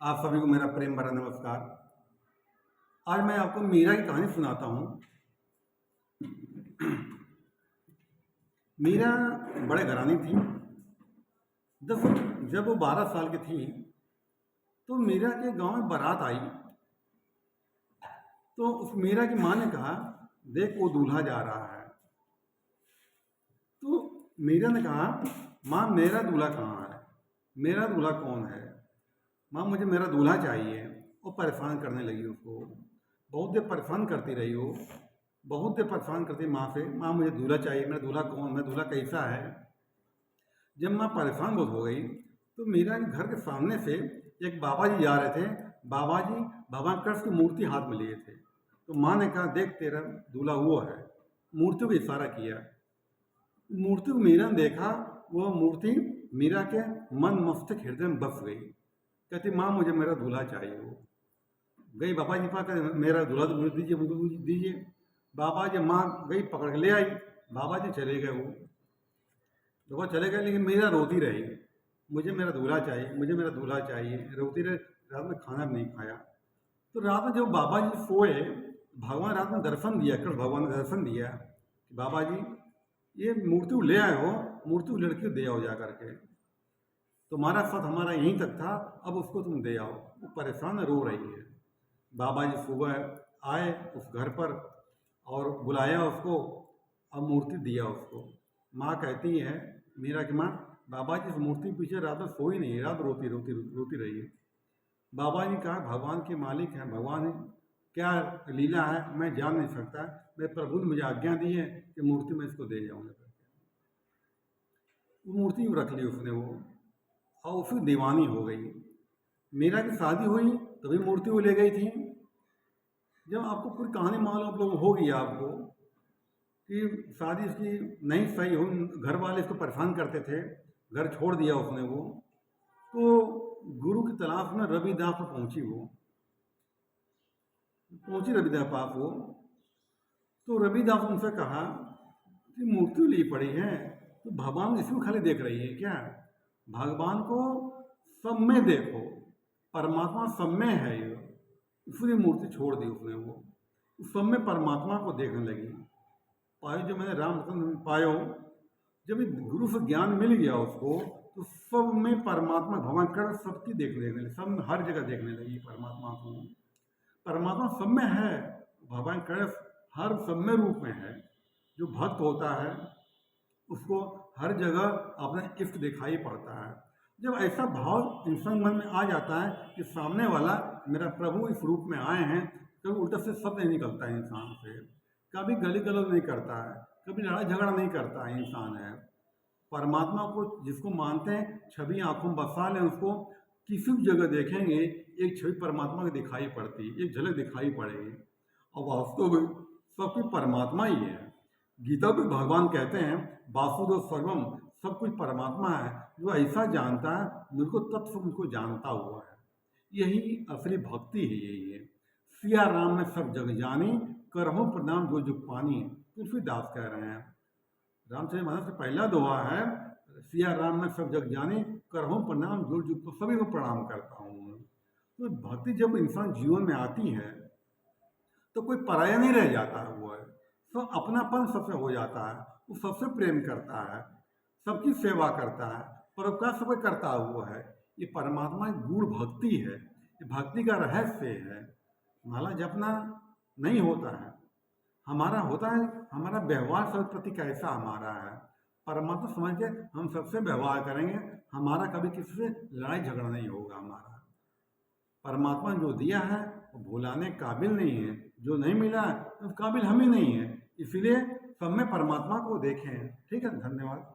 आप सभी को मेरा प्रेम भरा नमस्कार। आज मैं आपको मीरा की कहानी सुनाता हूँ। मीरा बड़े घरानी थी। जब वो 12 साल की थी तो मीरा के गांव में बारात आई। तो उस मीरा की माँ ने कहा, देख वो दूल्हा जा रहा है। तो मीरा ने कहा, माँ मेरा दूल्हा कहाँ है, मेरा दूल्हा कौन है, माँ मुझे मेरा दूल्हा चाहिए। वो परेशान करने लगी उसको। बहुत देर परेशान करती रही वो, बहुत देर परेशान करती माँ से, माँ मुझे दूल्हा चाहिए, मेरा दूल्हा कौन, मेरा दूल्हा कैसा है। जब माँ परेशान बहुत हो गई तो मीरा के घर के सामने से एक बाबा जी जा रहे थे। बाबा जी भगवान कृष्ण की मूर्ति हाथ में लिए थे। तो माँ ने कहा, देख तेरा दूल्हा वो है। मूर्ति को इशारा किया। मूर्ति को मीरा ने देखा, वो मूर्ति मीरा के मन मस्तिष्क हृदय में बस गई। कहती, माँ मुझे मेरा दूल्हा चाहिए। वो गई बाबा जी पास, मेरा दूल्हा तो मुझे दीजिए, मुझे दीजिए। बाबा जी माँ गई पकड़ के ले आई। बाबा जी चले गए। वो चले गए, लेकिन मीरा रोती रही, मुझे मेरा दूल्हा चाहिए, मुझे मेरा दूल्हा चाहिए, रोती रही। रात में खाना भी नहीं खाया। तो रात में जब बाबा जी सोए, भगवान रात में दर्शन दिया, कृष्ण भगवान ने दर्शन दिया कि बाबा जी ये मूर्ति को ले आए हो, मूर्ति को लड़की को दे आओ जा करके, तुम्हारा साथ हमारा यहीं तक था, अब उसको तुम दे आओ। वो परेशान रो रही है। बाबा जी सुबह आए उस घर पर और बुलाया उसको, अब मूर्ति दिया उसको। माँ कहती है, मीरा की माँ, बाबा जी इस मूर्ति के पीछे रात में सोई नहीं, रात रोती रोती रोती रही है। बाबा जी कहा, भगवान के मालिक हैं, भगवान क्या लीला है मैं जान नहीं सकता, मैं प्रभु ने मुझे आज्ञा दी है कि मूर्ति में इसको दे जाऊँगा। वो मूर्ति रख ली उसने वो, और उसकी दीवानी हो गई। मीरा की शादी हुई तभी मूर्ति वो ले गई थी। जब आपको पूरी कहानी मालूम आप लोग होगी आपको कि शादी इसकी नहीं सही हो, घर वाले इसको परेशान करते थे, घर छोड़ दिया उसने वो। तो गुरु की तलाश में रविदास पर पहुंची रविदास पास वो। तो रविदास उनसे कहा कि मूर्ति ली पड़ी है तो भगवान इसको खाली देख रही है क्या, भगवान को सब में देखो, परमात्मा सब में है। ये इसलिए मूर्ति छोड़ दी उसने वो, उस सब में परमात्मा को देखने लगी। पायो जो मैंने रामचंद्र पायो, जब गुरु से ज्ञान मिल गया उसको, तो सब में परमात्मा भगवान कर सबकी देखने लगी, सब हर जगह देखने लगी परमात्मा को। परमात्मा सब में है, भगवान कर हर सब में रूप में है। जो भक्त होता है उसको हर जगह अपना इष्ट दिखाई पड़ता है। जब ऐसा भाव इंसान मन में आ जाता है कि सामने वाला मेरा प्रभु इस रूप में आए हैं, तो उल्टा से शब्द नहीं निकलता है इंसान से, कभी गली गलौज नहीं करता है, कभी लड़ाई झगड़ा नहीं करता है इंसान है। परमात्मा को जिसको मानते हैं, छवि आंखों में बसा लें उसको, किसी भी जगह देखेंगे एक छवि परमात्मा की दिखाई पड़ती, एक झलक दिखाई पड़ेगी। और वास्तव में सब कुछ परमात्मा ही है। गीता में भगवान कहते हैं, वासुदेव सर्वम, सब कुछ परमात्मा है। जो ऐसा जानता है मुझको तत्व मुझको जानता हुआ है, यही असली भक्ति है। यही है सिया राम में सब जग जानी, करहु प्रणाम जो जुग पानी। तुलसीदास कह रहे हैं। रामचरितमानस का पहला दोहा है, सिया राम में सब जग जानी, करहु प्रणाम जो जुग, तो सभी को प्रणाम करता हूँ। तो भक्ति जब इंसान जीवन में आती है तो कोई पराया नहीं रह जाता है। वो है सब अपनापन सबसे हो जाता है, वो सबसे प्रेम करता है, सबकी सेवा करता है, परोपकार सबको करता हुआ है। ये परमात्मा की गूढ़ भक्ति है, ये भक्ति का रहस्य है। माला जपना नहीं होता है, हमारा होता है हमारा व्यवहार सब प्रति कैसा हमारा है। परमात्मा समझ के हम सबसे व्यवहार करेंगे, हमारा कभी किसी से लड़ाई झगड़ा नहीं होगा। हमारा परमात्मा जो दिया है वो भुलाने काबिल नहीं है, जो नहीं मिला है तो काबिल हम ही नहीं है। इसलिए सब में परमात्मा को देखें। ठीक है, धन्यवाद।